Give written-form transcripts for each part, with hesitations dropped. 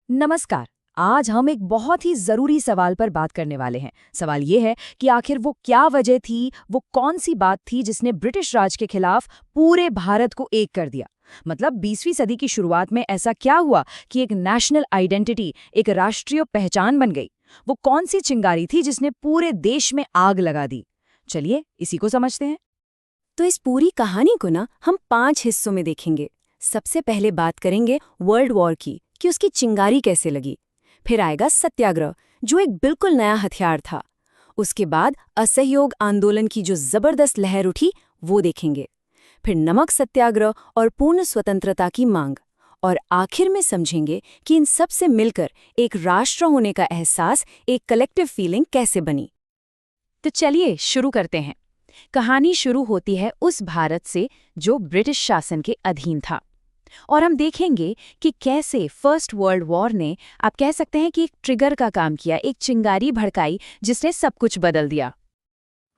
नमस्कार। आज हम एक बहुत ही जरूरी सवाल पर बात करने वाले हैं। सवाल ये है कि आखिर वो क्या वजह थी, वो कौन सी बात थी जिसने ब्रिटिश राज के खिलाफ पूरे भारत को एक कर दिया। मतलब 20वीं सदी की शुरुआत में ऐसा क्या हुआ कि एक नेशनल आइडेंटिटी, एक राष्ट्रीय पहचान बन गई। वो कौन सी चिंगारी थी जिसने पूरे देश में आग लगा दी। चलिए इसी को समझते हैं। तो इस पूरी कहानी को ना हम 5 हिस्सों में देखेंगे। सबसे पहले बात करेंगे वर्ल्ड वॉर की कि उसकी चिंगारी कैसे लगी। फिर आएगा सत्याग्रह, जो एक बिल्कुल नया हथियार था। उसके बाद असहयोग आंदोलन की जो जबरदस्त लहर उठी वो देखेंगे। फिर नमक सत्याग्रह और पूर्ण स्वतंत्रता की मांग। और आखिर में समझेंगे कि इन सब से मिलकर एक राष्ट्र होने का एहसास, एक कलेक्टिव फीलिंग कैसे बनी। तो चलिए शुरू करते हैं। कहानी शुरू होती है उस भारत से जो ब्रिटिश शासन के अधीन था, और हम देखेंगे कि कैसे फर्स्ट वर्ल्ड वॉर ने, आप कह सकते हैं कि एक ट्रिगर का काम किया, एक चिंगारी भड़काई जिसने सब कुछ बदल दिया।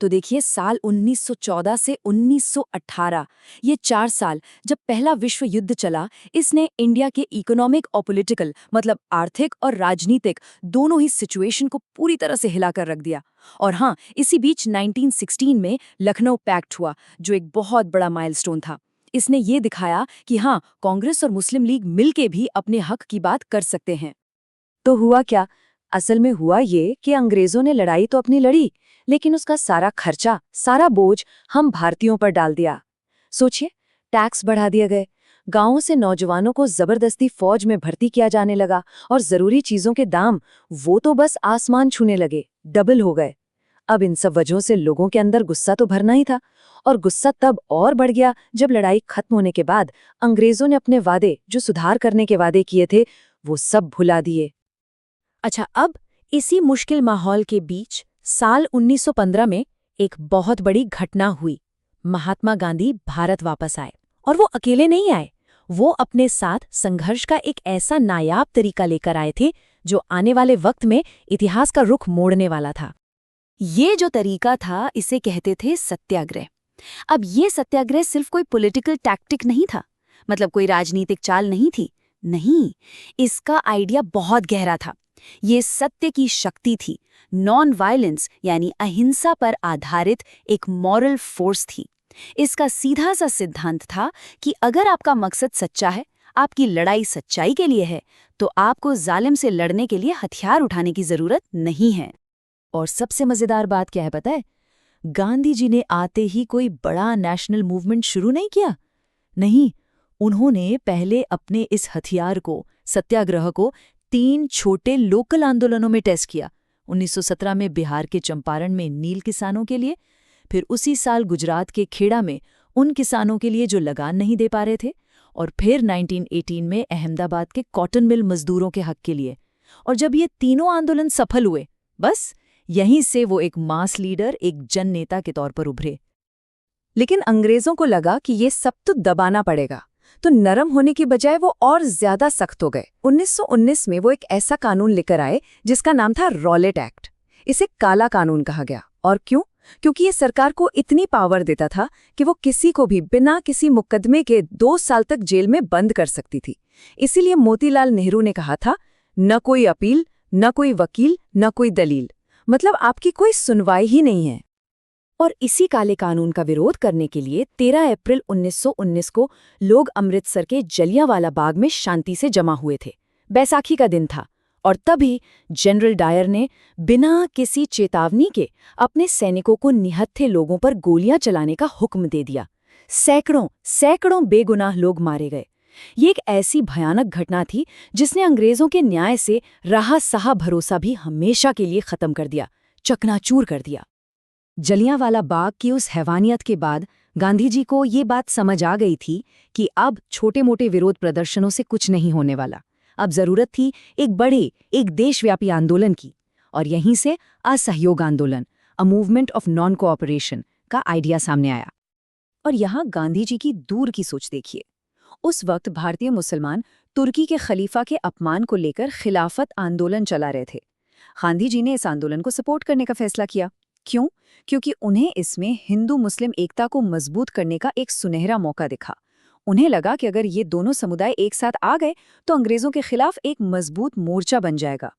तो देखिए, साल 1914 से 1918, ये 4 साल जब पहला विश्व युद्ध चला, इसने इंडिया के इकोनॉमिक और पॉलिटिकल, मतलब आर्थिक और राजनीतिक दोनों ही सिचुएशन को पूरी तरह से हिलाकर रख दिया। और हाँ, इसी बीच 1916 में लखनऊ पैक्ट हुआ, जो एक बहुत बड़ा माइलस्टोन था। इसने ये दिखाया कि हाँ, कांग्रेस और मुस्लिम लीग मिलके भी अपने हक की बात कर सकते हैं। तो हुआ क्या? असल में हुआ ये कि अंग्रेजों ने लड़ाई तो अपनी लड़ी, लेकिन उसका सारा खर्चा, सारा बोझ हम भारतीयों पर डाल दिया। सोचिए, टैक्स बढ़ा दिए गए, गांवों से नौजवानों को जबरदस्ती फौज में भर्ती किया जाने लगा, और जरूरी चीजों के दाम वो तो बस आसमान छूने लगे, डबल हो गए। अब इन सब वजहों से लोगों के अंदर गुस्सा तो भरना ही था, और गुस्सा तब और बढ़ गया जब लड़ाई खत्म होने के बाद अंग्रेजों ने अपने वादे, जो सुधार करने के वादे किए थे, वो सब भुला दिए। अच्छा, अब इसी मुश्किल माहौल के बीच साल 1915 में एक बहुत बड़ी घटना हुई। महात्मा गांधी भारत वापस आए, और वो अकेले नहीं आए। वो अपने साथ संघर्ष का एक ऐसा नायाब तरीका लेकर आए थे जो आने वाले वक्त में इतिहास का रुख मोड़ने वाला था। ये जो तरीका था, इसे कहते थे सत्याग्रह। अब ये सत्याग्रह सिर्फ कोई पॉलिटिकल टैक्टिक नहीं था, मतलब कोई राजनीतिक चाल नहीं थी। नहीं, इसका आइडिया बहुत गहरा था। ये सत्य की शक्ति थी, नॉन वायलेंस यानी अहिंसा पर आधारित एक मॉरल फोर्स थी। इसका सीधा सा सिद्धांत था कि अगर आपका मकसद सच्चा है, आपकी लड़ाई सच्चाई के लिए है, तो आपको जालिम से लड़ने के लिए हथियार उठाने की जरूरत नहीं है। और सबसे मजेदार बात क्या है पता है? गांधी जी ने आते ही कोई बड़ा नेशनल मूवमेंट शुरू नहीं किया। नहीं, उन्होंने पहले अपने इस हथियार को, सत्याग्रह को, 3 छोटे लोकल आंदोलनों में टेस्ट किया। 1917 में बिहार के चंपारण में नील किसानों के लिए, फिर उसी साल गुजरात के खेड़ा में उन किसानों के लिए जो लगान नहीं दे पा रहे थे, और फिर 1918 में अहमदाबाद के कॉटन मिल मजदूरों के हक के लिए। और जब ये तीनों आंदोलन सफल हुए, बस यहीं से वो एक मास लीडर, एक जन नेता के तौर पर उभरे। लेकिन अंग्रेजों को लगा कि ये सब तो दबाना पड़ेगा, तो नरम होने की बजाय वो और ज्यादा सख्त हो गए। 1919 में वो एक ऐसा कानून लेकर आए जिसका नाम था रॉलेट एक्ट। इसे काला कानून कहा गया। और क्यों? क्योंकि ये सरकार को इतनी पावर देता था कि वो किसी को भी बिना किसी मुकदमे के 2 साल तक जेल में बंद कर सकती थी। इसीलिए मोतीलाल नेहरू ने कहा था, न कोई अपील, न कोई वकील, न कोई दलील, मतलब आपकी कोई सुनवाई ही नहीं है। और इसी काले कानून का विरोध करने के लिए 13 अप्रैल 1919 को लोग अमृतसर के जलियांवाला बाग में शांति से जमा हुए थे। बैसाखी का दिन था, और तभी जनरल डायर ने बिना किसी चेतावनी के अपने सैनिकों को निहत्थे लोगों पर गोलियां चलाने का हुक्म दे दिया। सैकड़ों सैकड़ों बेगुनाह लोग मारे गए। ये एक ऐसी भयानक घटना थी जिसने अंग्रेजों के न्याय से रहा सहा भरोसा भी हमेशा के लिए खत्म कर दिया, चकनाचूर कर दिया। जलियांवाला बाग की उस हैवानियत के बाद गांधी जी को ये बात समझ आ गई थी कि अब छोटे मोटे विरोध प्रदर्शनों से कुछ नहीं होने वाला। अब जरूरत थी एक बड़े, एक देशव्यापी आंदोलन की। और यहीं से असहयोग आंदोलन, a movement of non cooperation का आइडिया सामने आया। और यहाँ गांधी जी की दूर की सोच देखिए। उस वक्त भारतीय मुसलमान तुर्की के खलीफा के अपमान को लेकर खिलाफत आंदोलन चला रहे थे। गांधी जी ने इस आंदोलन को सपोर्ट करने का फैसला किया। क्यों? क्योंकि उन्हें इसमें हिंदू मुस्लिम एकता को मजबूत करने का एक सुनहरा मौका दिखा। उन्हें लगा कि अगर ये दोनों समुदाय एक साथ आ गए तो अंग्रेजों के खिलाफ एक मजबूत मोर्चा बन जाएगा।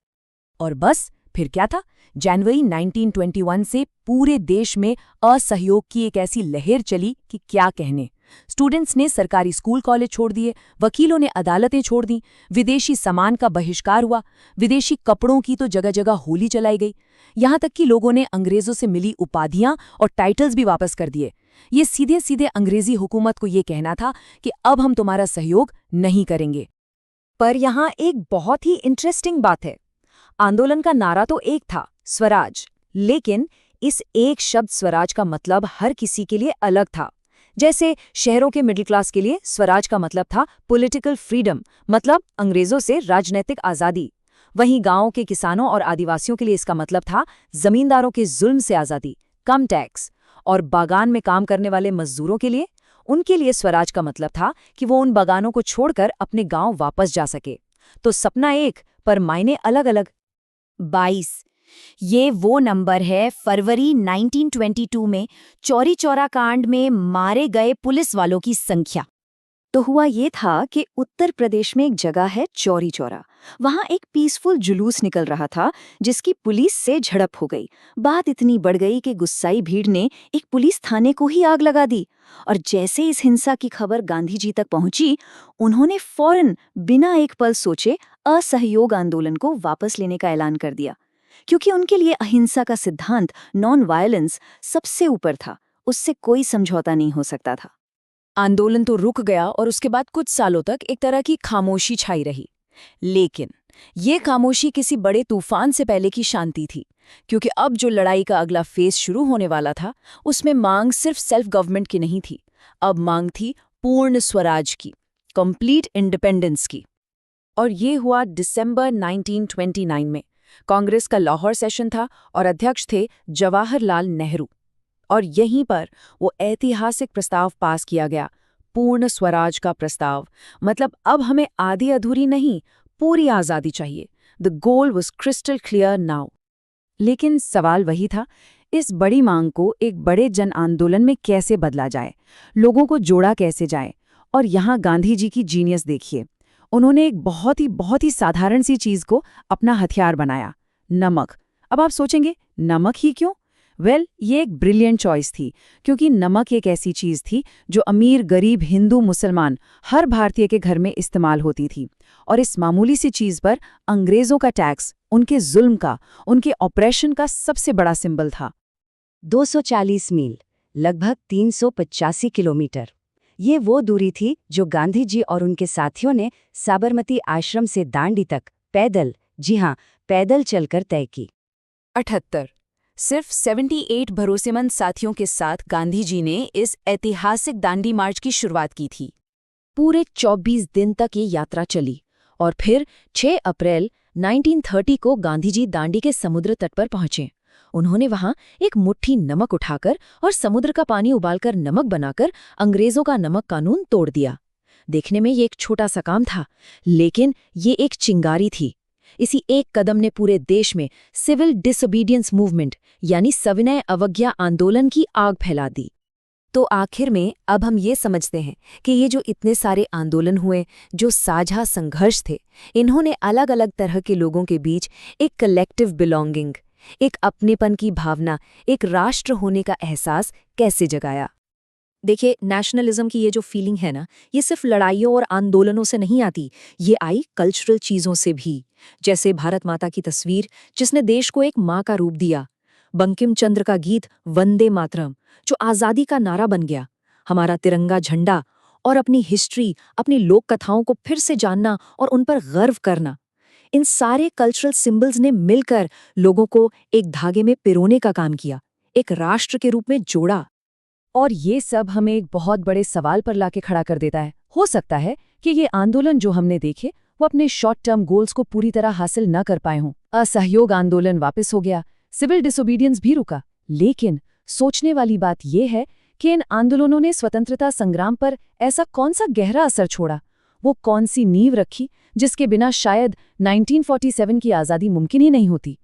और बस फिर क्या था, जनवरी 1921 से पूरे देश में असहयोग की एक ऐसी लहर चली कि क्या कहने। स्टूडेंट्स ने सरकारी स्कूल कॉलेज छोड़ दिए, वकीलों ने अदालतें छोड़ दी, विदेशी सामान का बहिष्कार हुआ, विदेशी कपड़ों की तो जगह जगह होली चलाई गई। यहाँ तक कि लोगों ने अंग्रेजों से मिली उपाधियां और टाइटल्स भी वापस कर दिए। ये सीधे सीधे अंग्रेजी हुकूमत को ये कहना था कि अब हम तुम्हारा सहयोग नहीं करेंगे। पर यहाँ एक बहुत ही इंटरेस्टिंग बात है। आंदोलन का नारा तो एक था, स्वराज, लेकिन इस एक शब्द स्वराज का मतलब हर किसी के लिए अलग था। जैसे शहरों के मिडिल क्लास के लिए स्वराज का मतलब था पॉलिटिकल फ्रीडम, मतलब अंग्रेजों से राजनीतिक आज़ादी। वहीं गांवों के किसानों और आदिवासियों के लिए इसका मतलब था जमींदारों के जुल्म से आज़ादी, कम टैक्स। और बागान में काम करने वाले मजदूरों के लिए, उनके लिए स्वराज का मतलब था कि वो उन बागानों को छोड़कर अपने गांव वापस जा सके। तो सपना एक, पर मायने अलग अलग। 22 ये वो नंबर है फरवरी 1922 में चौरी चौरा कांड में मारे गए पुलिस वालों की संख्या। तो हुआ ये था कि उत्तर प्रदेश में एक जगह है चौरी चौरा। वहां एक पीसफुल जुलूस निकल रहा था जिसकी पुलिस से झड़प हो गई। बात इतनी बढ़ गई कि गुस्साई भीड़ ने एक पुलिस थाने को ही आग लगा दी। और जैसे इस हिंसा की खबर गांधी जी तक पहुंची, उन्होंने फौरन बिना एक पल सोचे असहयोग आंदोलन को वापस लेने का ऐलान कर दिया, क्योंकि उनके लिए अहिंसा का सिद्धांत, नॉन वायलेंस, सबसे ऊपर था। उससे कोई समझौता नहीं हो सकता था। आंदोलन तो रुक गया और उसके बाद कुछ सालों तक एक तरह की खामोशी छाई रही। लेकिन ये खामोशी किसी बड़े तूफान से पहले की शांति थी, क्योंकि अब जो लड़ाई का अगला फेज शुरू होने वाला था, उसमें मांग सिर्फ सेल्फ गवर्नमेंट की नहीं थी। अब मांग थी पूर्ण स्वराज की, कंप्लीट इंडिपेंडेंस की। और ये हुआ दिसंबर 1929 में। कांग्रेस का लाहौर सेशन था और अध्यक्ष थे जवाहरलाल नेहरू। और यहीं पर वो ऐतिहासिक प्रस्ताव पास किया गया, पूर्ण स्वराज का प्रस्ताव। मतलब अब हमें आधी अधूरी नहीं, पूरी आज़ादी चाहिए। The goal was crystal clear now. लेकिन सवाल वही था, इस बड़ी मांग को एक बड़े जन आंदोलन में कैसे बदला जाए, लोगों को जोड़ा कैसे जाए। और यहाँ गांधी जी की जीनियस देखिए। उन्होंने एक बहुत ही साधारण सी चीज़ को अपना हथियार बनाया, नमक। अब आप सोचेंगे, नमक ही क्यों? ये एक ब्रिलियंट चॉइस थी, क्योंकि नमक एक ऐसी चीज़ थी जो अमीर, गरीब, हिंदू, मुसलमान हर भारतीय के घर में इस्तेमाल होती थी। और इस मामूली सी चीज़ पर अंग्रेज़ों का टैक्स, उनके जुल्म का, उनके ऑपरेशन का सबसे बड़ा सिंबल था। 240 मील, लगभग 385 किलोमीटर। ये वो दूरी थी जो गांधी जी और उनके साथियों ने साबरमती आश्रम से दांडी तक पैदल, जी हाँ, पैदल चलकर तय की। 78 सिर्फ 78 भरोसेमंद साथियों के साथ गांधी जी ने इस ऐतिहासिक दांडी मार्च की शुरुआत की थी। पूरे 24 दिन तक ये यात्रा चली और फिर 6 अप्रैल 1930 को गांधी जी दांडी के समुद्र तट पर पहुंचे। उन्होंने वहां एक मुट्ठी नमक उठाकर और समुद्र का पानी उबालकर नमक बनाकर अंग्रेजों का नमक कानून तोड़ दिया। देखने में ये एक छोटा सा काम था, लेकिन ये एक चिंगारी थी। इसी एक कदम ने पूरे देश में सिविल डिसोबीडियंस मूवमेंट यानी सविनय अवज्ञा आंदोलन की आग फैला दी। तो आखिर में अब हम ये समझते हैं कि ये जो इतने सारे आंदोलन हुए, जो साझा संघर्ष थे, इन्होंने अलग अलग तरह के लोगों के बीच एक कलेक्टिव बिलोंगिंग, एक अपनेपन की भावना, एक राष्ट्र होने का एहसास कैसे जगाया। देखिए, नेशनलिज्म की ये जो फीलिंग है ना, ये सिर्फ लड़ाइयों और आंदोलनों से नहीं आती, ये आई कल्चरल चीज़ों से भी। जैसे भारत माता की तस्वीर जिसने देश को एक माँ का रूप दिया, बंकिम चंद्र का गीत वंदे मातरम जो आज़ादी का नारा बन गया, हमारा तिरंगा झंडा, और अपनी हिस्ट्री, अपनी लोक कथाओं को फिर से जानना और उन पर गर्व करना। इन सारे कल्चरल सिंबल्स ने मिलकर लोगों को एक धागे में पिरोने का काम किया, एक राष्ट्र के रूप में जोड़ा। और ये सब हमें एक बहुत बड़े सवाल पर लाके खड़ा कर देता है। हो सकता है कि ये आंदोलन जो हमने देखे वो अपने शॉर्ट टर्म गोल्स को पूरी तरह हासिल न कर पाए हों। असहयोग आंदोलन वापस हो गया, सिविल डिसोबीडियंस भी रुका, लेकिन सोचने वाली बात यह है कि इन आंदोलनों ने स्वतंत्रता संग्राम पर ऐसा कौन सा गहरा असर छोड़ा, वो कौन सी नींव रखी जिसके बिना शायद 1947 की आज़ादी मुमकिन ही नहीं होती।